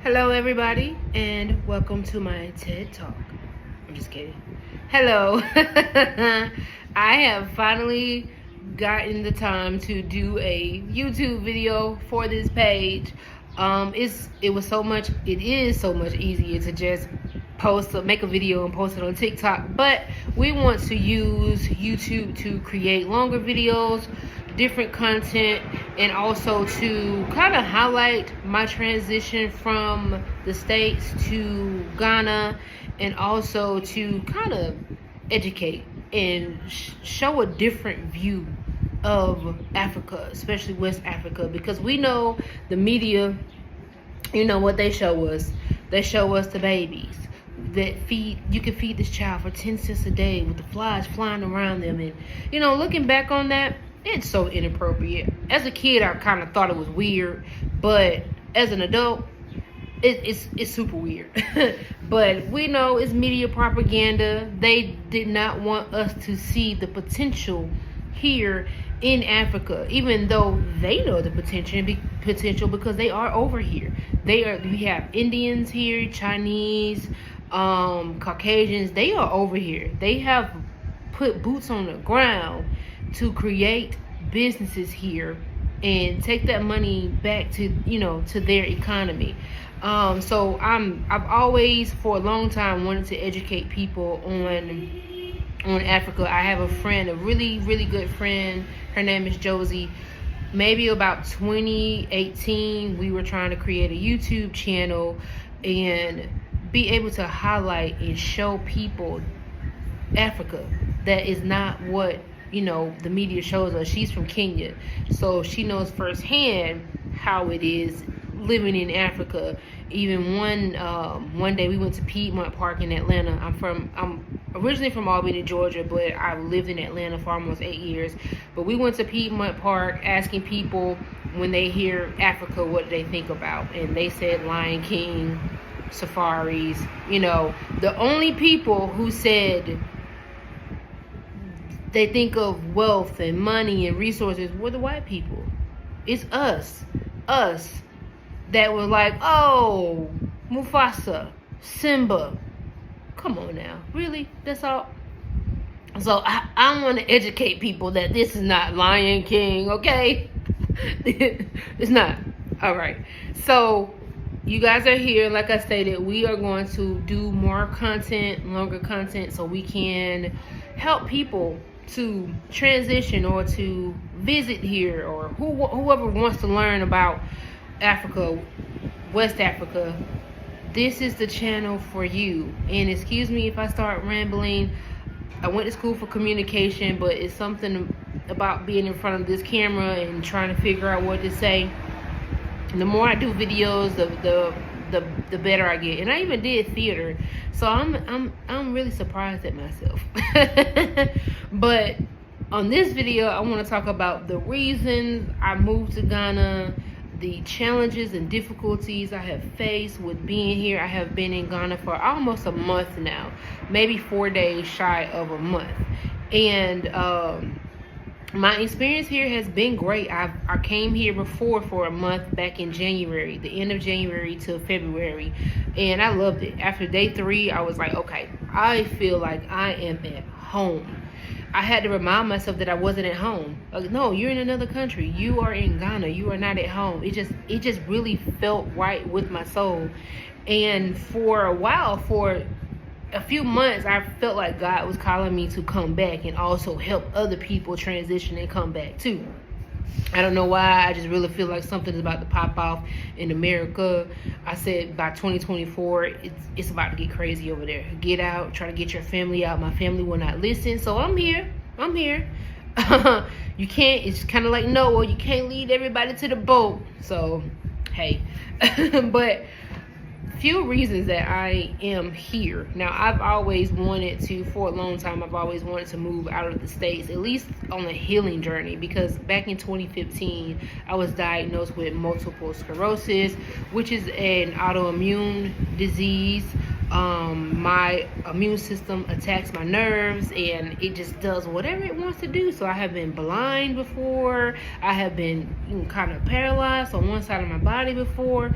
Hello, everybody, and welcome to my TED Talk. I'm just kidding. Hello. I have finally gotten the time to do a YouTube video for this page. It is so much easier to just make a video and post it on TikTok, but we want to use YouTube to create longer videos, different content, and also to kind of highlight my transition from the States to Ghana, and also to kind of educate and show a different view of Africa, especially West Africa, because we know the media, what they show us. They show us the babies that you can feed this child for 10 cents a day with the flies flying around them. And looking back on that, it's so inappropriate. As a kid, I kind of thought it was weird, but as an adult, it's super weird. But we know it's media propaganda. They did not want us to see the potential here in Africa, even though they know the potential because they are over here. We have Indians here, Chinese, Caucasians. They are over here. They have put boots on the ground to create businesses here and take that money back to their economy. So I've always for a long time wanted to educate people on Africa. I have a friend, a really, really good friend. Her name is Josie. Maybe about 2018, we were trying to create a YouTube channel and be able to highlight and show people Africa that is not what the media shows us. She's from Kenya, so she knows firsthand how it is living in Africa. Even one day we went to Piedmont Park in Atlanta. I'm originally from Albany, Georgia, but I lived in Atlanta for almost 8 years. But we went to Piedmont Park asking people when they hear Africa, what do they think about? And they said Lion King, safaris. The only people who said they think of wealth and money and resources were the white people. It's us that were like, oh, Mufasa, Simba. Come on now, really? That's all? So I want to educate people that this is not Lion King, okay? It's not. All right. So you guys are here. Like I stated, we are going to do more content, longer content, so we can help people to transition or to visit here, or whoever wants to learn about Africa, West Africa. This is the channel for you. And excuse me if I start rambling. I went to school for communication, but it's something about being in front of this camera and trying to figure out what to say. And the more I do videos, the better I get. And I even did theater, so I'm really surprised at myself. But on this video, I want to talk about the reasons I moved to Ghana, the challenges and difficulties I have faced with being here. I have been in Ghana for almost a month now, maybe 4 days shy of a month. And my experience here has been great. I came here before for a month back in January, the end of January to February, and I loved it. After day 3, I was like, okay, I feel like I am at home. I had to remind myself that I wasn't at home. Like, no, you're in another country. You are in Ghana. You are not at home. It just really felt right with my soul. And for a while, for a few months, I felt like God was calling me to come back and also help other people transition and come back too. I don't know why. I just really feel like something's about to pop off in America. I said by 2024, it's about to get crazy over there. Get out, try to get your family out. My family will not listen, so I'm here. You can't. It's kind of like Noah. You can't lead everybody to the boat. So, hey, but few reasons that I am here. Now, I've always wanted to, for a long time, I've always wanted to move out of the States, at least on a healing journey, because back in 2015, I was diagnosed with multiple sclerosis, which is an autoimmune disease. my immune system attacks my nerves, and it just does whatever it wants to do. So I have been blind before. I have been kind of paralyzed on one side of my body before.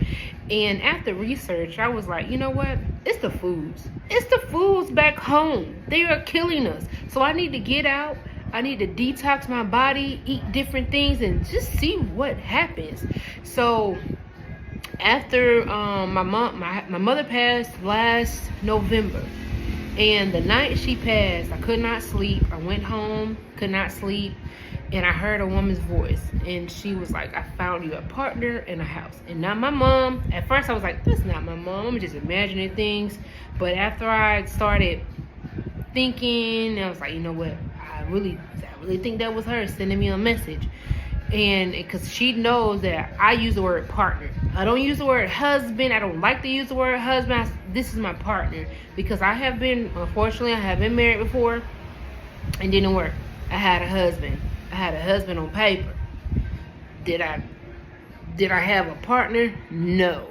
And after research, I was like, you know what? It's the foods. It's the foods back home. They are killing us. So I need to get out. I need to detox my body, eat different things, and just see what happens. So after my mother passed last November, and the night she passed, I could not sleep. I went home, could not sleep, and I heard a woman's voice, and she was like, I found you a partner in a house. And not my mom. At first I was like, that's not my mom, I'm just imagining things. But after I started thinking, I was like, you know what, I really think that was her sending me a message. And because she knows that I use the word partner, I don't use the word husband. I don't like to use the word husband. This is my partner, because unfortunately I have been married before and didn't work. I had a husband on paper. Did I have a partner? No,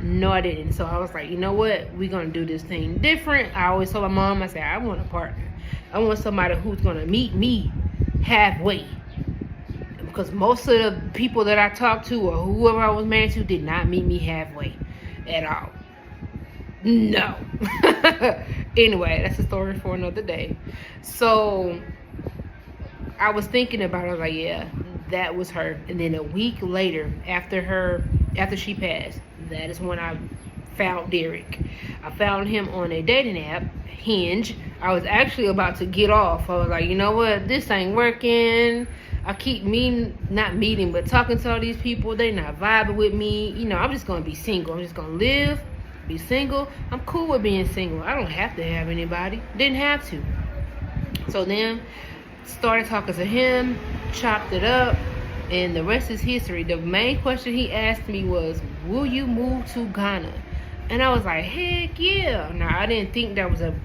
I didn't. So I was like, you know what, we're gonna do this thing different. I always told my mom, I said, I want a partner. I want somebody who's gonna meet me halfway, because most of the people that I talked to or whoever I was married to did not meet me halfway at all. No. Anyway, that's a story for another day. So I was thinking about it. I was like, yeah, that was her. And then a week later, after she passed, that is when I found Derek. I found him on a dating app, Hinge. I was actually about to get off. I was like, you know what, this ain't working. I keep talking to all these people. They not vibing with me. I'm just gonna be single. I'm just gonna live, be single. I'm cool with being single. I don't have to have anybody. Didn't have to. So then started talking to him, chopped it up, and the rest is history. The main question he asked me was, will you move to Ghana? And I was like, heck yeah. Now, I didn't think that was a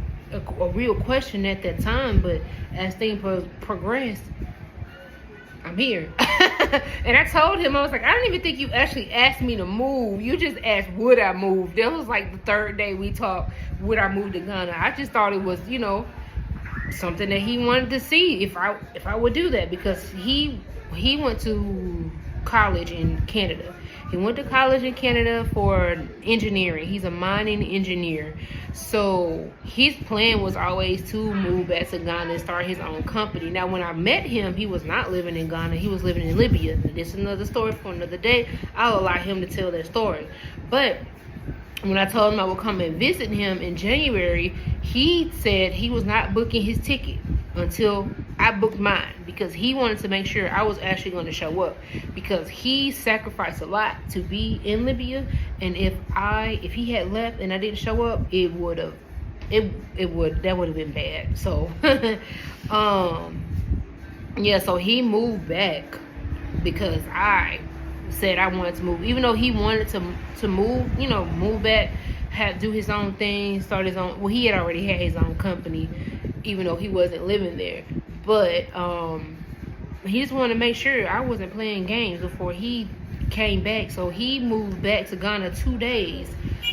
real question at that time, but as things progressed, I'm here. And I told him, I was like, I don't even think you actually asked me to move. You just asked, would I move? That was like the third day we talked, would I move to Ghana? I just thought it was, something that he wanted to see if I would do that, because he went to college in Canada. He went to college in Canada for engineering. He's a mining engineer. So his plan was always to move back to Ghana and start his own company. Now, when I met him, he was not living in Ghana. He was living in Libya. This is another story for another day. I'll allow him to tell that story. But when I told him I would come and visit him in January, he said he was not booking his ticket until I booked mine, because he wanted to make sure I was actually going to show up, because he sacrificed a lot to be in Libya, and if he had left and I didn't show up, that would have been bad. So so he moved back because I said I wanted to move, even though he wanted to move, move back, do his own thing, start his own. Well, he had already had his own company, even though he wasn't living there. But he just wanted to make sure I wasn't playing games before he came back. So he moved back to Ghana 2 days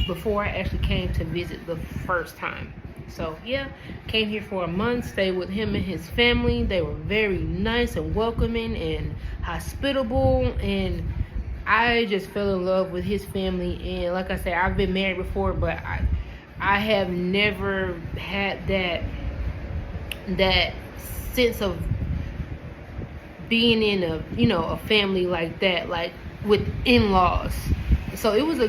before I actually came to visit the first time. So yeah, came here for a month, stayed with him and his family. They were very nice and welcoming and hospitable, and I just fell in love with his family. And like I said, I've been married before, but I have never had that sense of being in a family like that, like with in-laws. So it was a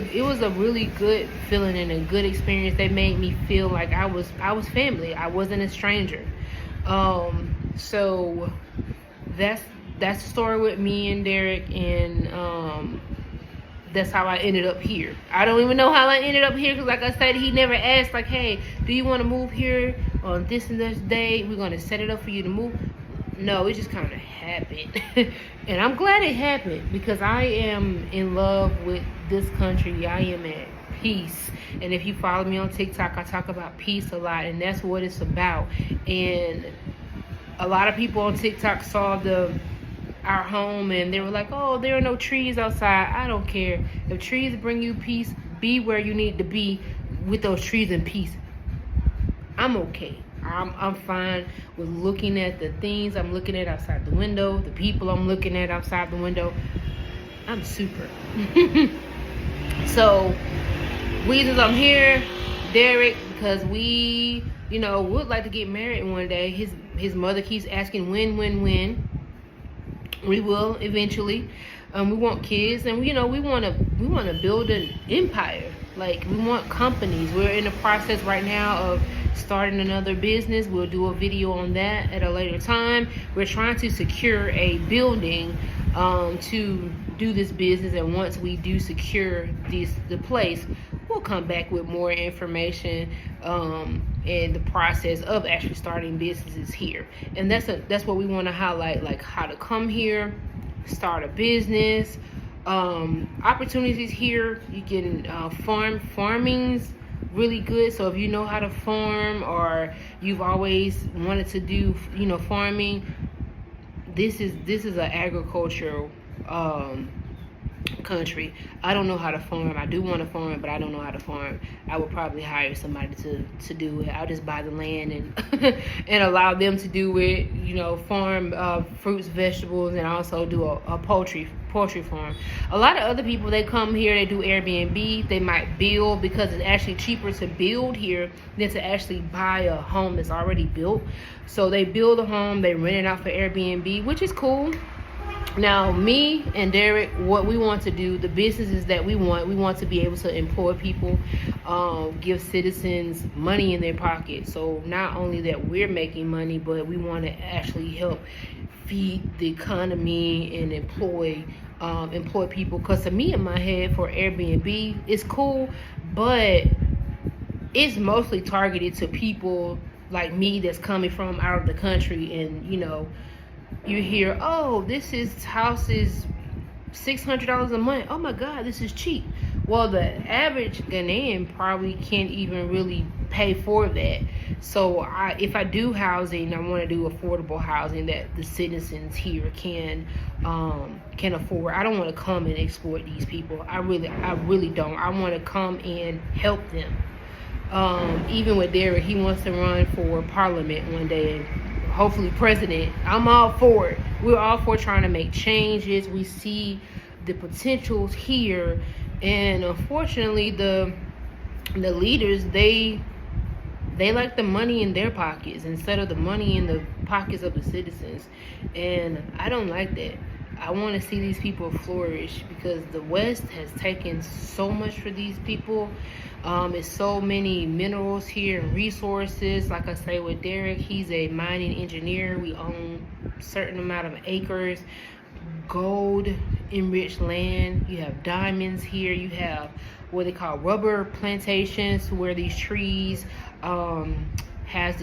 really good feeling and a good experience. They made me feel like I was family. I wasn't a stranger. So that's the story with me and Derek, and that's how I ended up here. I don't even know how I ended up here, because like I said, he never asked like, hey, do you want to move here on this and this day? We're going to set it up for you to move. No, it just kind of happened. And I'm glad it happened, because I am in love with this country. I am at peace. And if you follow me on TikTok, I talk about peace a lot, and that's what it's about. And a lot of people on TikTok saw our home and they were like, oh, there are no trees outside. I don't care. If trees bring you peace, be where you need to be. with those trees in peace, I'm okay. I'm fine with looking at the things I'm looking at outside the window, the people I'm looking at outside the window. I'm super. So, reasons I'm here, Derek, because we, would like to get married one day. His mother keeps asking when. We will eventually. We want kids, and we want to build an empire. Like, we want companies. We're in the process right now of starting another business. We'll do a video on that at a later time. We're trying to secure a building to do this business, and once we do secure the place, we'll come back with more information in the process of actually starting businesses here. And that's what we want to highlight, like how to come here, start a business, opportunities here. You can farming's really good. So if you know how to farm, or you've always wanted to do farming, this is an agricultural country. I don't know how to farm. I do want to farm, but I don't know how to farm. I would probably hire somebody to do it. I'll just buy the land and and allow them to do it. Farm fruits, vegetables, and also do a poultry farm. A lot of other people, they come here, they do Airbnb. They might build, because it's actually cheaper to build here than to actually buy a home that's already built. So they build a home, they rent it out for Airbnb, which is cool. Now, me and Derek, what we want to do, the businesses that we want to be able to employ people, give citizens money in their pocket. So not only that we're making money, but we want to actually help feed the economy and employ people. Because to me, in my head, for Airbnb, it's cool, but it's mostly targeted to people like me that's coming from out of the country. And you hear, oh, this house is $600 a month. Oh my God, this is cheap. Well, the average Ghanaian probably can't even really pay for that. So if I do housing, I want to do affordable housing that the citizens here can afford. I don't want to come and exploit these people. I really don't. I want to come and help them. Even with Derek, he wants to run for parliament one day, and hopefully president. I'm all for it. We're all for trying to make changes. We see the potentials here, and unfortunately the leaders, they like the money in their pockets instead of the money in the pockets of the citizens. And I don't like that. I want to see these people flourish, because the West has taken so much for these people. It's so many minerals here and resources. Like I say with Derek, he's a mining engineer. We own a certain amount of acres, gold enriched land. You have diamonds here. You have what they call rubber plantations, where these trees has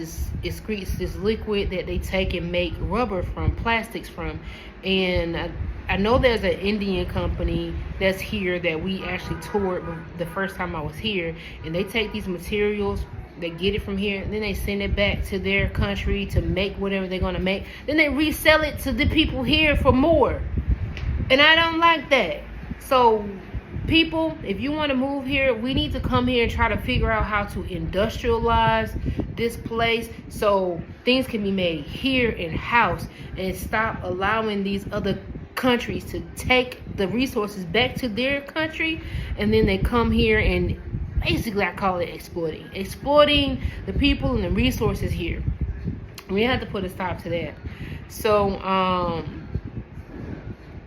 excretes this liquid that they take and make rubber from, plastics from. And I know there's an Indian company that's here that we actually toured the first time I was here, and they take these materials, they get it from here, and then they send it back to their country to make whatever they're going to make. Then they resell it to the people here for more. And I don't like that. So people, if you want to move here, we need to come here and try to figure out how to industrialize this place so things can be made here in-house, and stop allowing these other countries to take the resources back to their country, and then they come here and basically, I call it exploiting the people and the resources here. We have to put a stop to that. So I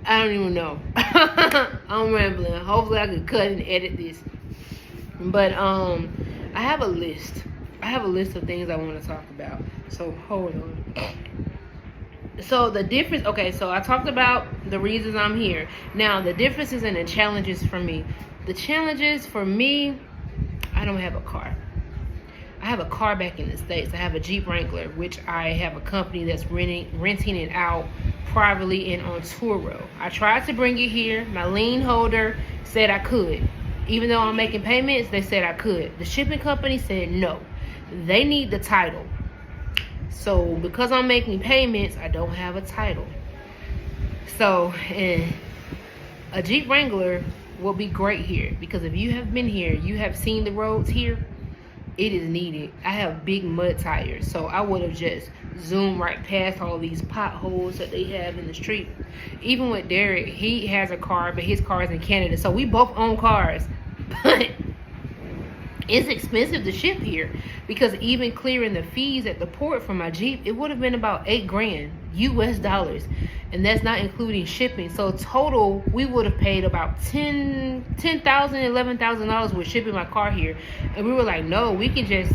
don't even know. I'm rambling. Hopefully I can cut and edit this. But I have a list. I have a list of things I want to talk about. So hold on. So the difference, okay, so I talked about the reasons I'm here. Now the differences and the challenges for me. The challenges for me, I don't have a car. I have a car back in the States. I have a Jeep Wrangler, which I have a company that's renting it out privately and on Turo. I tried to bring it here. My lien holder said I could. Even though I'm making payments, they said I could. The shipping company said no. They need the title. So because I'm making payments, I don't have a title. So a Jeep Wrangler will be great here, because if you have been here, you have seen the roads here. It is needed. I have big mud tires, so I would have just zoomed right past all these potholes that they have in the street. Even with Derek, he has a car, but his car is in Canada, so we both own cars. But it's expensive to ship here, because even clearing the fees at the port for my Jeep, it would have been about $8,000 US dollars, and that's not including shipping. So total, we would have paid about $11,000 with shipping my car here. And we were like, no, we can just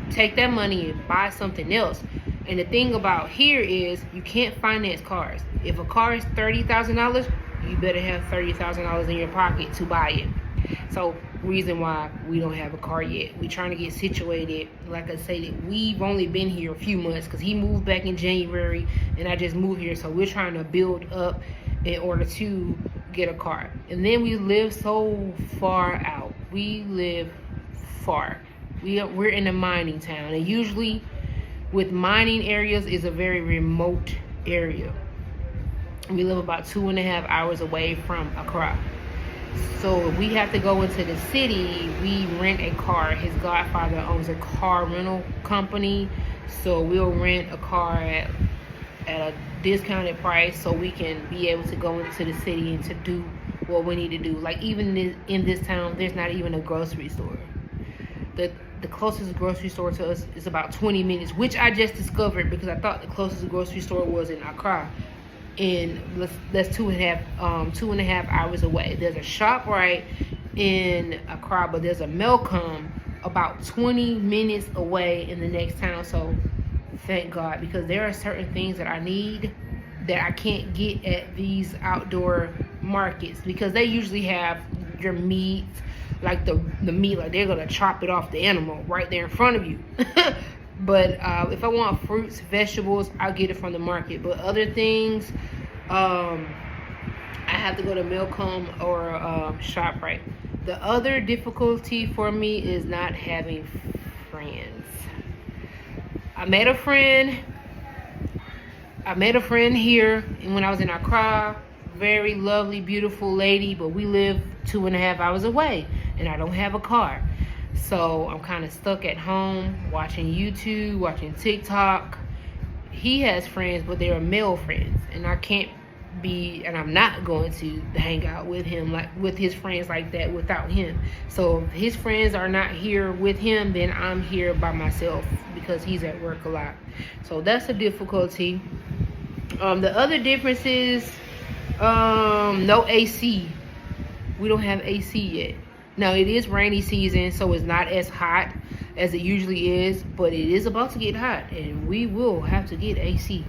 take that money and buy something else. And the thing about here is you can't finance cars. If a car is $30,000, you better have $30,000 in your pocket to buy it. So reason why we don't have a car yet. We're trying to get situated. Like I said, we've only been here a few months, because he moved back in January and I just moved here. So we're trying to build up in order to get a car. And then we live so far out. We live far. We're in a mining town, and usually with mining areas is a very remote area. We live about 2.5 hours away from Accra. So we have to go into the city. We rent a car. His godfather owns a car rental company, so we'll rent a car at a discounted price, so we can be able to go into the city and to do what we need to do. Like, even in this town, there's not even a grocery store. The closest grocery store to us is about 20 minutes, which I just discovered, because I thought the closest grocery store was in Accra. And that's 2.5 hours away. There's a ShopRite in Accra, but there's a Melcom about 20 minutes away in the next town. So thank God, because there are certain things that I need that I can't get at these outdoor markets, because they usually have your meat, like the meat, like they're gonna chop it off the animal right there in front of you. But if I want fruits, vegetables, I'll get it from the market. But other things, I have to go to Milcom or ShopRite. The other difficulty for me is not having friends. I met a friend here, and when I was in Accra, very lovely, beautiful lady, but we live 2.5 hours away, and I don't have a car. So I'm kind of stuck at home watching YouTube, watching TikTok. He has friends, but they're male friends, and I'm not going to hang out with him, like with his friends like that, without him. So if his friends are not here with him, then I'm here by myself, because he's at work a lot. So that's a difficulty. The other difference is no AC. We don't have AC yet. Now, it is rainy season, so it's not as hot as it usually is, but it is about to get hot, and we will have to get AC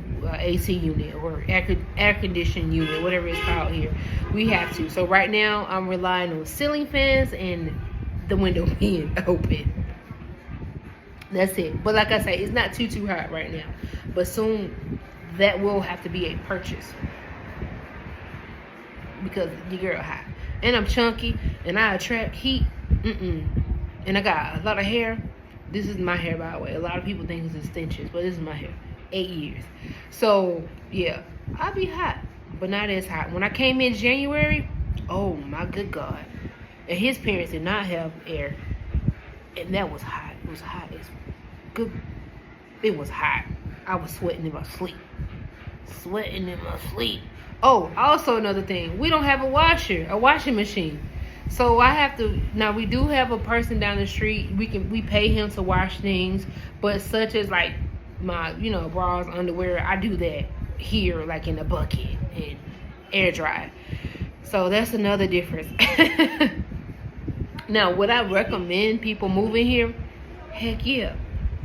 unit or air conditioning unit, whatever it's called here. We have to. So right now, I'm relying on ceiling fans and the window being open. That's it. But like I say, it's not too hot right now. But soon, that will have to be a purchase, because your girl hot. And I'm chunky, and I attract heat. And I got a lot of hair. This is my hair, by the way. A lot of people think it's extensions, but this is my hair. 8 years. So, yeah, I'll be hot, but not as hot. When I came in January, oh my good God. And his parents did not have air. And that was hot. It was hot as good. It was hot. I was sweating in my sleep. Oh, also another thing, we don't have a washing machine. So I have to, now we do have a person down the street, we pay him to wash things, but such as like my, bras, underwear, I do that here, like in a bucket and air dry. So that's another difference. Now, would I recommend people moving here? Heck yeah,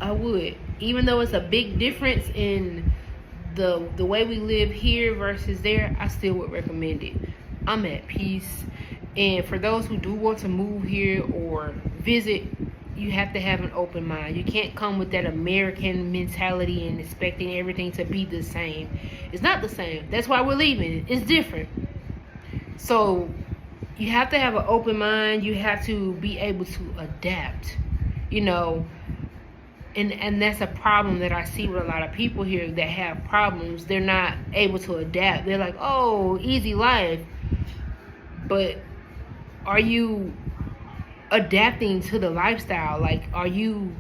I would. Even though it's a big difference in the way we live here versus there, I still would recommend it. I'm at peace. And for those who do want to move here or visit, you have to have an open mind. You can't come with that American mentality and expecting everything to be the same. It's not the same. That's why we're leaving. It's different. So you have to have an open mind. You have to be able to adapt, And that's a problem that I see with a lot of people here that have problems. They're not able to adapt. They're like, oh, easy life. But are you adapting to the lifestyle? Like, are you,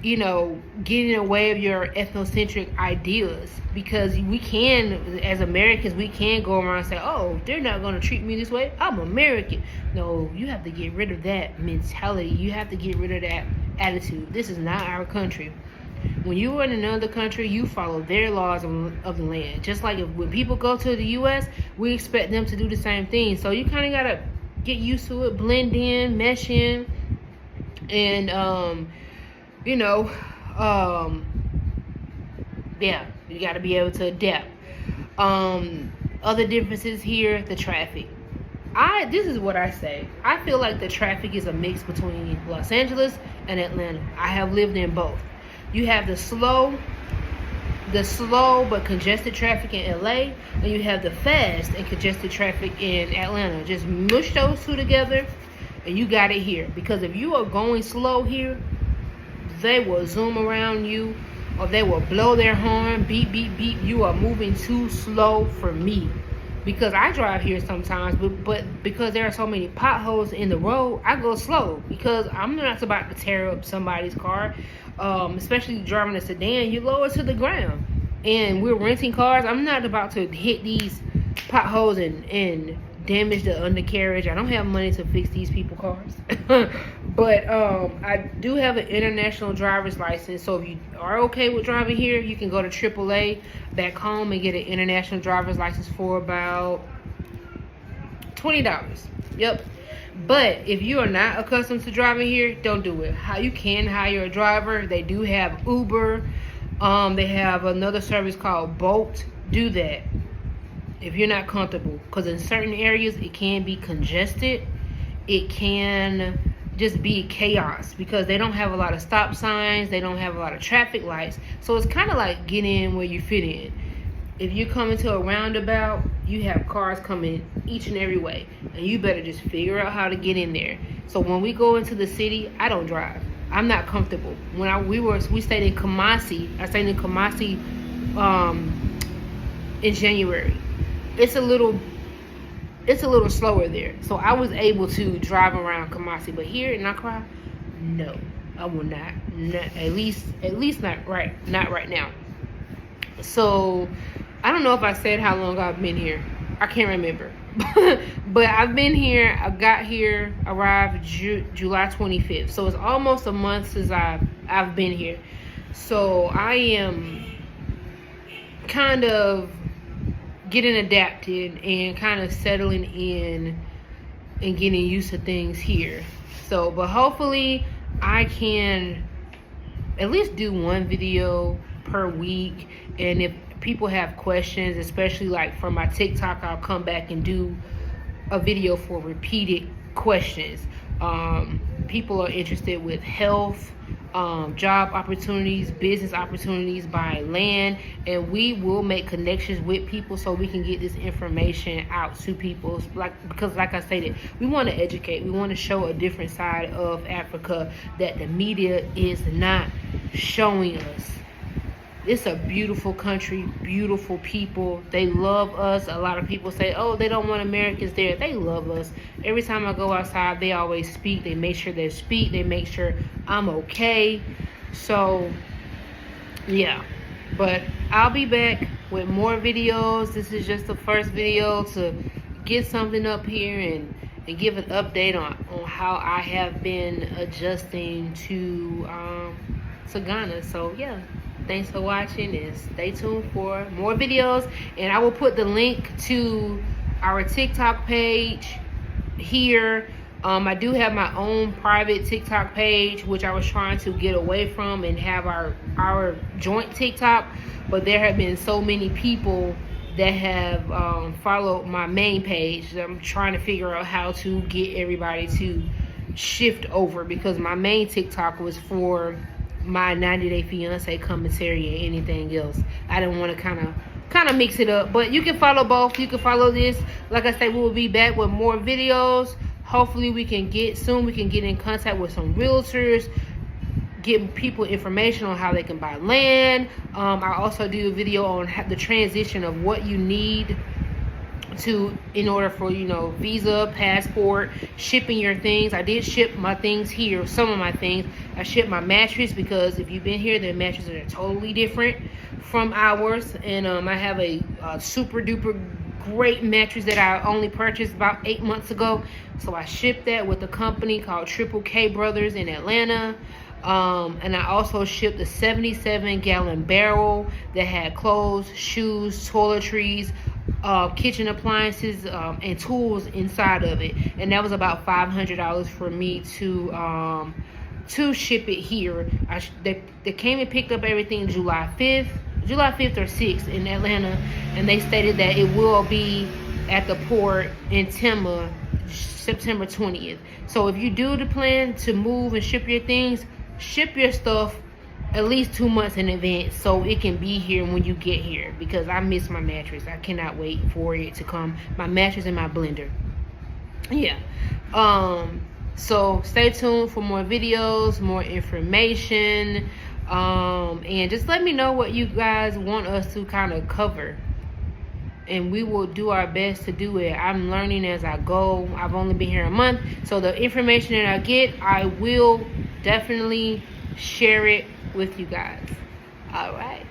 getting away of your ethnocentric ideas? Because we can, as Americans, we can go around and say, oh, they're not going to treat me this way, I'm American. No, you have to get rid of that mentality. You have to get rid of that attitude. This is not our country. When you are in another country, you follow their laws of the land. Just like when people go to the U.S., we expect them to do the same thing. So you kind of got to get used to it, blend in, mesh in, and yeah, you got to be able to adapt. Other differences here, the traffic. This is what I say. I feel like the traffic is a mix between Los Angeles and Atlanta. I have lived in both. You have the slow but congested traffic in LA, and you have the fast and congested traffic in Atlanta. Just mush those two together, and you got it here. Because if you are going slow here, they will zoom around you, or they will blow their horn, beep, beep, beep. You are moving too slow for me. Because I drive here sometimes, but because there are so many potholes in the road, I go slow. Because I'm not about to tear up somebody's car, especially driving a sedan. You lower to the ground, and we're renting cars. I'm not about to hit these potholes and damage the undercarriage. I don't have money to fix these people's cars. But I do have an international driver's license, so if you are okay with driving here, you can go to AAA back home and get an international driver's license for about $20. Yep. But if you are not accustomed to driving here, don't do it. How you can hire a driver. They do have Uber. They have another service called Bolt. Do that if you're not comfortable, because in certain areas it can be congested. It can just be chaos because they don't have a lot of stop signs. They don't have a lot of traffic lights. So it's kind of like get in where you fit in. If you come into a roundabout, you have cars coming each and every way, and you better just figure out how to get in there. So when we go into the city, I don't drive. I'm not comfortable. When we stayed in Kumasi. I stayed in Kumasi in January. It's a little slower there, so I was able to drive around Kumasi. But here in Accra, no, I will not. At least not right now. So I don't know if I said how long I've been here. I can't remember. But I've been here. I got here, arrived July 25th. So it's almost a month since I've been here. So I am kind of getting adapted and kind of settling in and getting used to things here. So, but hopefully I can at least do one video per week. And if people have questions, especially like for my TikTok, I'll come back and do a video for repeated questions. People are interested with health, job opportunities, business opportunities, buying land, and we will make connections with people so we can get this information out to people. Because like I stated, we want to educate. We want to show a different side of Africa that the media is not showing us. It's a beautiful country, beautiful people. They love us. A lot of people say, oh, they don't want Americans there. They love us. Every time I go outside, they always speak. They make sure they speak. They make sure I'm okay. So, yeah. But I'll be back with more videos. This is just the first video to get something up here and give an update on how I have been adjusting to Ghana. So, yeah. Thanks for watching, and stay tuned for more videos. And I will put the link to our TikTok page here. I do have my own private TikTok page, which I was trying to get away from and have our joint TikTok. But there have been so many people that have followed my main page. I'm trying to figure out how to get everybody to shift over, because my main TikTok was for my 90-day fiance commentary and anything else. I didn't want to kind of mix it up, but you can follow both. You can follow this. Like I said, we will be back with more videos. Hopefully we can get in contact with some realtors, give people information on how they can buy land. I also do a video on the transition of what you need in order for, you know, visa, passport, shipping your things. I did ship my things here, some of my things. I shipped my mattress because if you've been here, the mattresses are totally different from ours. And I have a super duper great mattress that I only purchased about 8 months ago. So I shipped that with a company called Triple K Brothers in Atlanta. And I also shipped a 77-gallon barrel that had clothes, shoes, toiletries, kitchen appliances, and tools inside of it. And that was about $500 for me to ship it here. They came and picked up everything July 5th or 6th in Atlanta, and they stated that it will be at the port in Tema September 20th. So if you do the plan to move and ship your things, ship your stuff at least 2 months in advance so it can be here when you get here, because I miss my mattress. I cannot wait for it to come. My mattress and my blender. Yeah. So stay tuned for more videos, more information. And just let me know what you guys want us to kind of cover, and we will do our best to do it. I'm learning as I go. I've only been here a month, so the information that I get, I will definitely share it with you guys. All right.